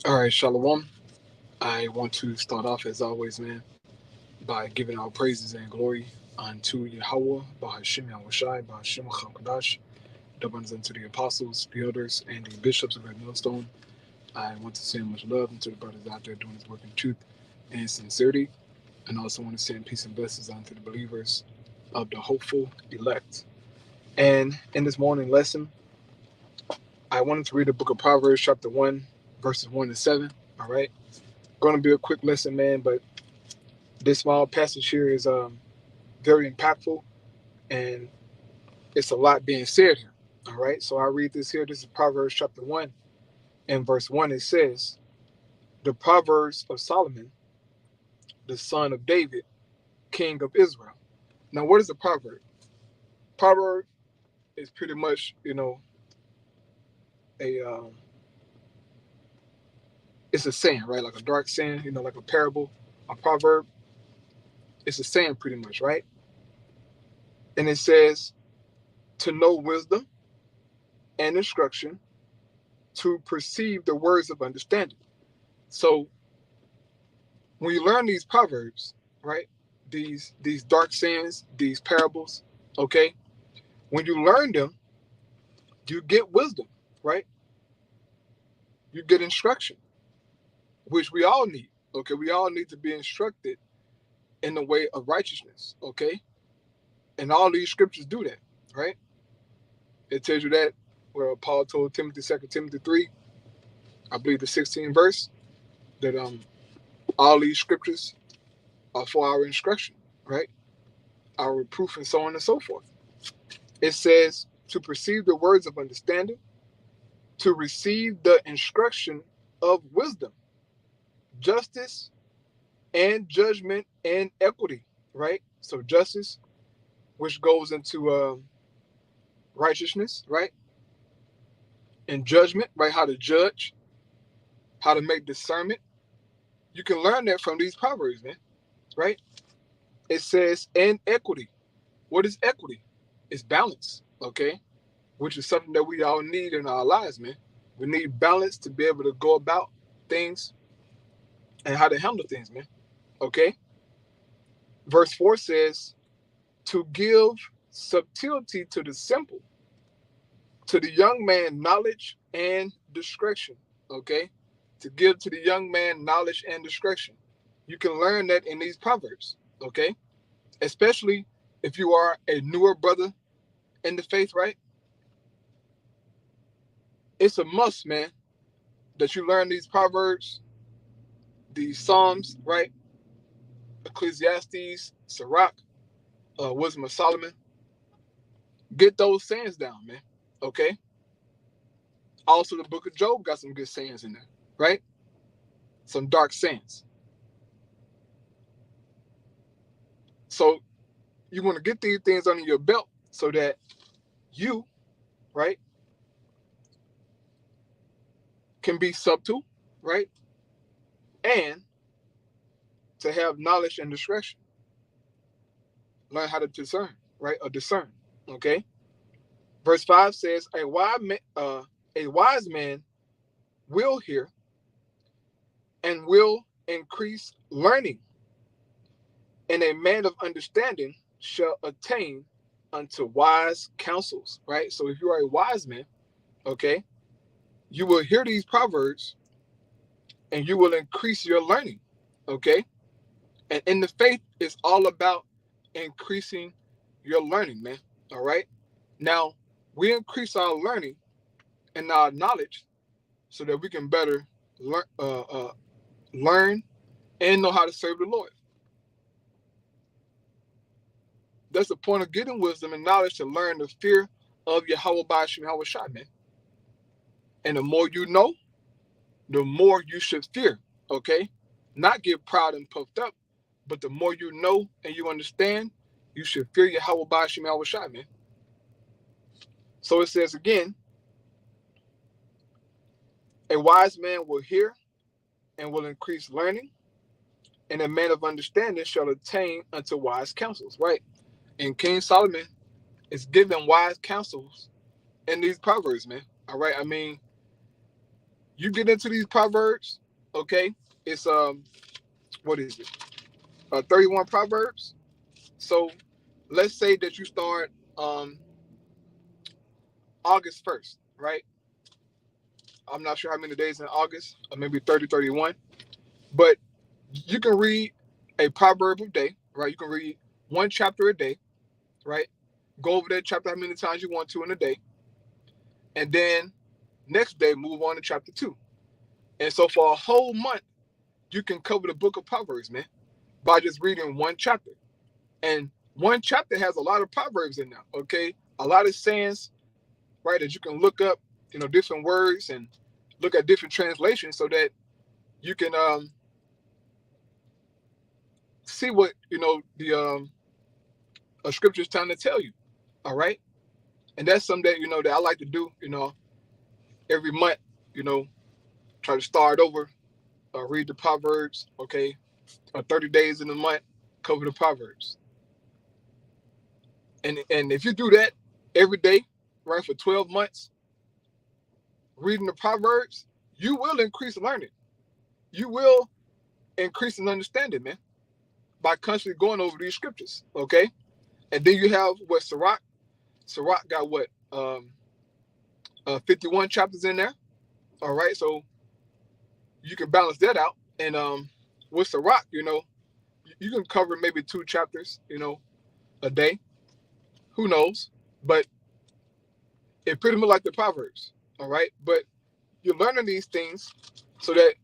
All right, Shalom. I want to start off, as always, man, by giving our praises and glory unto Yahweh, by Hashem Yahushai, by Hashem HaKadosh, the ones unto the apostles, the elders, and the bishops of the millstone. I want to send much love unto the brothers out there doing this work in truth and sincerity, and also want to send peace and blessings unto the believers of the hopeful elect. And in this morning lesson, I wanted to read the book of Proverbs, chapter 1, verses 1 to 7. All right. Going to be a quick lesson, man, but this small passage here is very impactful, and it's a lot being said here. All right, so I read this here. This is Proverbs chapter 1 and verse 1. It says, "The Proverbs of Solomon, the son of David, king of Israel." Now, what is a proverb? Proverb is pretty much, a it's a saying, right? Like a dark saying, like a parable. A proverb, it's a saying pretty much, right? And it says, to know wisdom and instruction, to perceive the words of understanding. So when you learn these proverbs, right, these dark sayings, these parables, okay, when you learn them, you get wisdom, right? You get instruction, which we all need. Okay, we all need to be instructed in the way of righteousness. Okay, and all these scriptures do that, right? It tells you that where Paul told Timothy, 2 Timothy 3, I believe the 16th verse, that all these scriptures are for our instruction, right? Our reproof, and so on and so forth. It says to perceive the words of understanding, to receive the instruction of wisdom, justice and judgment and equity, right? So justice, which goes into righteousness, right? And judgment, right? How to judge, how to make discernment. You can learn that from these proverbs, man, right? It says and equity. What is equity? It's balance, okay? Which is something that we all need in our lives, man. We need balance to be able to go about things and how to handle things, man. Okay? Verse 4 says, to give subtlety to the simple, to the young man knowledge and discretion. Okay? To give to the young man knowledge and discretion. You can learn that in these proverbs. Okay? Especially if you are a newer brother in the faith, right? It's a must, man, that you learn these proverbs, these psalms, right? Ecclesiastes, Sirach, Wisdom of Solomon. Get those sayings down, man. Okay. Also, the Book of Job got some good sayings in there, right? Some dark sayings. So you want to get these things under your belt so that you, right, can be subtle, right, and to have knowledge and discretion. Learn how to discern, right, or discern. Okay. Verse 5 says, a wise man will hear and will increase learning, and a man of understanding shall attain unto wise counsels, right? So if you are a wise man, okay, you will hear these proverbs and you will increase your learning, okay? And in the faith, it's all about increasing your learning, man, all right? Now, we increase our learning and our knowledge so that we can better learn and know how to serve the Lord. That's the point of getting wisdom and knowledge, to learn the fear of Yahweh by Hashem Yahushai, man. And the more you know, the more you should fear, okay? Not get proud and puffed up, but the more you know and you understand, you should fear Yahweh by Hashem Yahushai, man. So it says again, a wise man will hear and will increase learning, and a man of understanding shall attain unto wise counsels, right? And King Solomon is giving wise counsels in these proverbs, man. All right. I mean, you get into these proverbs, okay? It's what is it? 31 proverbs. So let's say that you start August 1st, right? I'm not sure how many days in August, or maybe 30, 31. But you can read a proverb a day, right? You can read one chapter a day, right? Go over that chapter how many times you want to in a day. And then next day, move on to chapter 2. And so for a whole month, you can cover the book of Proverbs, man, by just reading one chapter. And one chapter has a lot of proverbs in there, okay? A lot of sayings, right, that you can look up, different words and look at different translations so that you can see what, the scripture is trying to tell you, all right? And that's something that, that I like to do, every month, try to start over, read the Proverbs, okay? 30 days in a month, cover the Proverbs. And if you do that every day, right, for 12 months, reading the Proverbs, you will increase learning. You will increase in understanding, man, by constantly going over these scriptures, okay? And then you have what Sirach. Sirach got what? 51 chapters in there, all right? So you can balance that out. And with Sirach, you can cover maybe 2 chapters, a day. Who knows? But it pretty much like the Proverbs, all right? But you're learning these things so that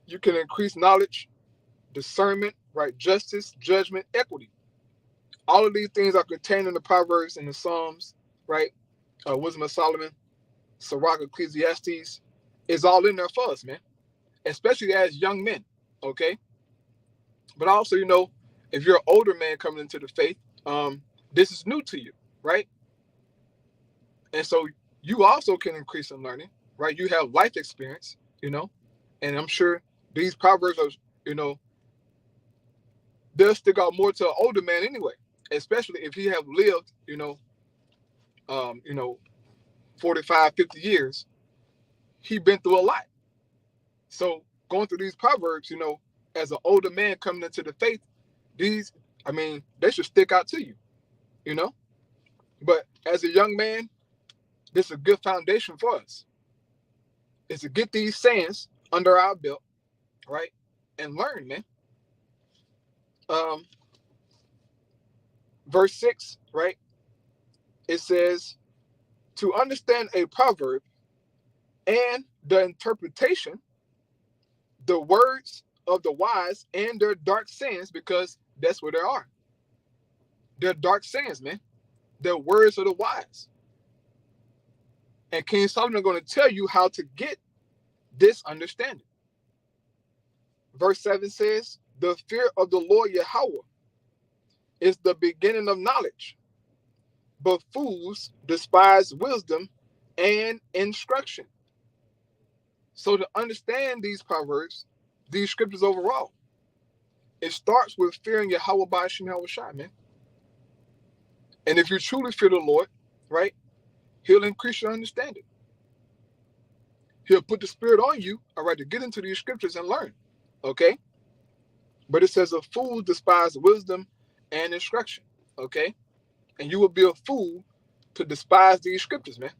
you can increase knowledge, discernment, right? Justice, judgment, equity. All of these things are contained in the Proverbs and the Psalms, right? Wisdom of Solomon, Sirach, Ecclesiastes, is all in there for us, man. Especially as young men, okay? But also, if you're an older man coming into the faith, this is new to you, right? And so you also can increase in learning, right? You have life experience, and I'm sure these proverbs are, they'll stick out more to an older man anyway, especially if he have lived, 45, 50 years. He been through a lot. So going through these proverbs, as an older man coming into the faith, they should stick out to you, But as a young man, this is a good foundation for us. Is to get these sayings under our belt, right? And learn, man. Verse 6, right? It says, to understand a proverb and the interpretation, the words of the wise and their dark sayings, because that's what they are. They're dark sayings, man. They're words of the wise. And King Solomon is going to tell you how to get this understanding. Verse 7 says, the fear of the Lord Yahweh is the beginning of knowledge, but fools despise wisdom and instruction. So to understand these proverbs, these scriptures overall, it starts with fearing Yahweh by Shem Shai, man. And if you truly fear the Lord, right, he'll increase your understanding. He'll put the spirit on you, all right, to get into these scriptures and learn, okay? But it says a fool despise wisdom and instruction, okay? And you will be a fool to despise these scriptures, man,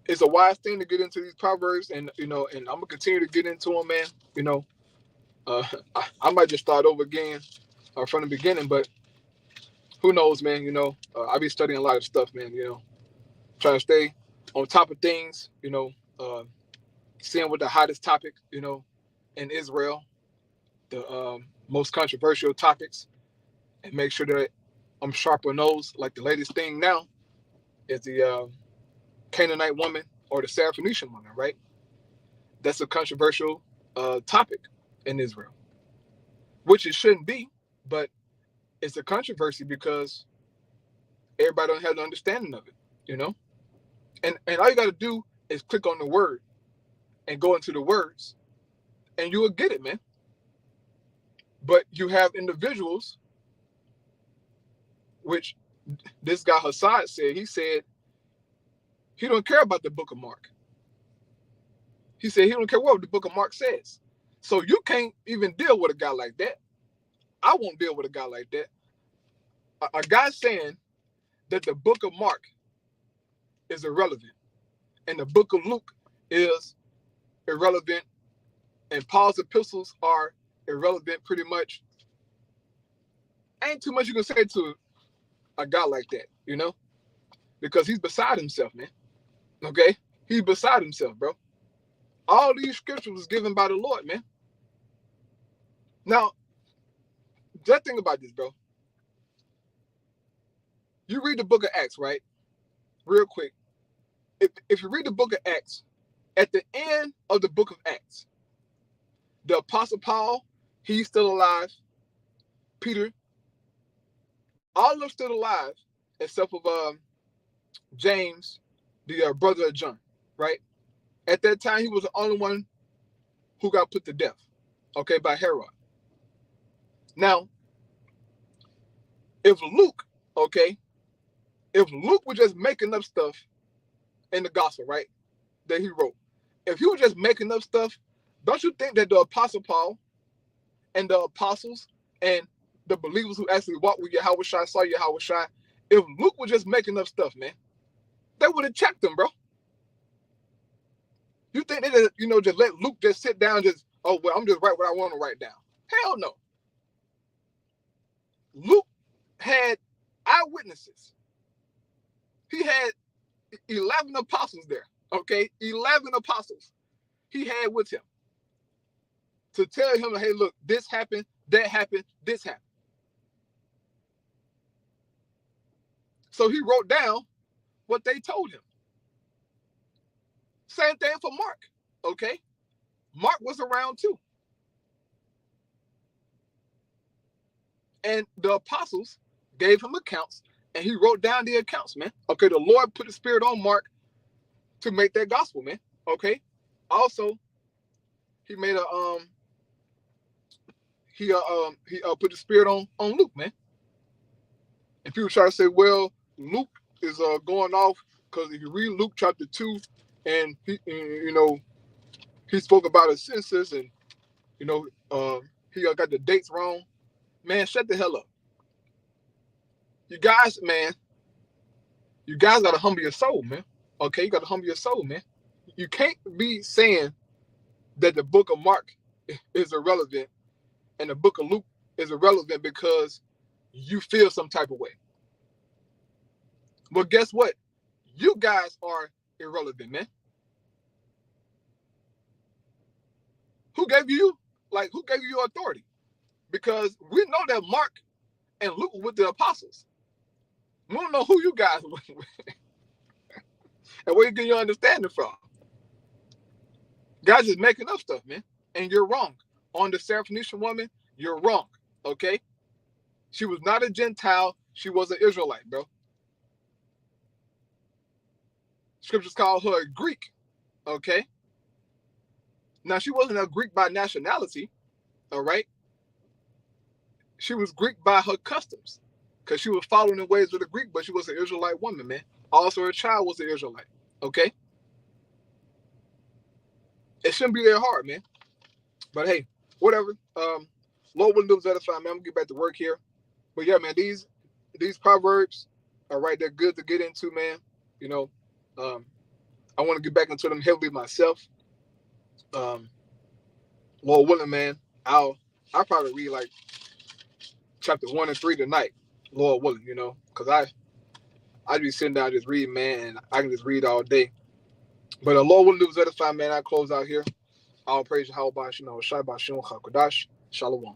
It's a wise thing to get into these proverbs, and, and I'm going to continue to get into them, man. I might just start over again from the beginning, but who knows, man, I'll be studying a lot of stuff, man, trying to stay on top of things, seeing what the hottest topic, in Israel, the most controversial topics, and make sure that I'm sharp on those. Like the latest thing now is the Canaanite woman or the Syrophoenician woman, right? That's a controversial topic in Israel, which it shouldn't be, but it's a controversy because everybody don't have the understanding of it, And all you got to do is click on the word and go into the words, and you will get it, man. But you have individuals, which this guy Hassad said, he said, He don't care about the book of Mark. He said he don't care what the book of Mark says. So you can't even deal with a guy like that. I won't deal with a guy like that. A guy saying that the book of Mark is irrelevant and the book of Luke is irrelevant and Paul's epistles are irrelevant pretty much. Ain't too much you can say to a guy like that, you know? Because he's beside himself, man. Okay? He's beside himself, bro. All these scriptures was given by the Lord, man. Now, just think about this, bro. You read the book of Acts, right? Real quick. If you read the book of Acts, at the end of the book of Acts, the Apostle Paul, he's still alive. Peter, all of them still alive, except for James, the brother of John, right? At that time, he was the only one who got put to death, okay, by Herod. Now, if Luke, okay, if Luke was just making up stuff in the gospel, right, that he wrote, if he was just making up stuff, don't you think that the Apostle Paul and the apostles and the believers who actually walked with Yahweh Shai, saw Yahweh Shai, if Luke was just making up stuff, man, they would have checked him, bro. You think they just, just let Luke just sit down, just, oh, well, I'm just write what I want to write down. Hell no. Luke had eyewitnesses. He had 11 apostles there, okay? 11 apostles he had with him to tell him, hey, look, this happened, that happened, this happened. So he wrote down what they told him. Same thing for Mark, okay? Mark was around too. And the apostles gave him accounts, and he wrote down the accounts, man. Okay, the Lord put the Spirit on Mark to make that gospel, man. Okay. Also, he made put the Spirit on Luke, man. And people try to say, well, Luke is going off because if you read Luke chapter 2, and he spoke about a census, and he got the dates wrong. Man, shut the hell up. You guys gotta humble your soul, man. Okay, you gotta humble your soul, man. You can't be saying that the book of Mark is irrelevant and the book of Luke is irrelevant because you feel some type of way. Well, guess what? You guys are irrelevant, man. Who gave you your authority? Because we know that Mark and Luke were with the apostles. We don't know who you guys were with. And where you get your understanding from? Guys is making up stuff, man. And you're wrong. On the Syrophoenician woman, you're wrong. Okay? She was not a Gentile. She was an Israelite, bro. Scriptures call her a Greek. Okay? Now, she wasn't a Greek by nationality. All right? She was Greek by her customs. Because she was following the ways of the Greek, but she was an Israelite woman, man. Also, her child was an Israelite. Okay? It shouldn't be that hard, man. But hey, whatever. Lord willing, do edify, man. I'm gonna get back to work here. But yeah, man, these proverbs are right. They're good to get into, man. I want to get back into them heavily myself. Lord willing, man, I'll probably read like chapter 1 and 3 tonight. Lord willing, because I be sitting down just reading, man, and I can just read all day. But Lord willing, do edify, man. I close out here. All praise Yahweh, Shai Bashim Chakadash. Shalom.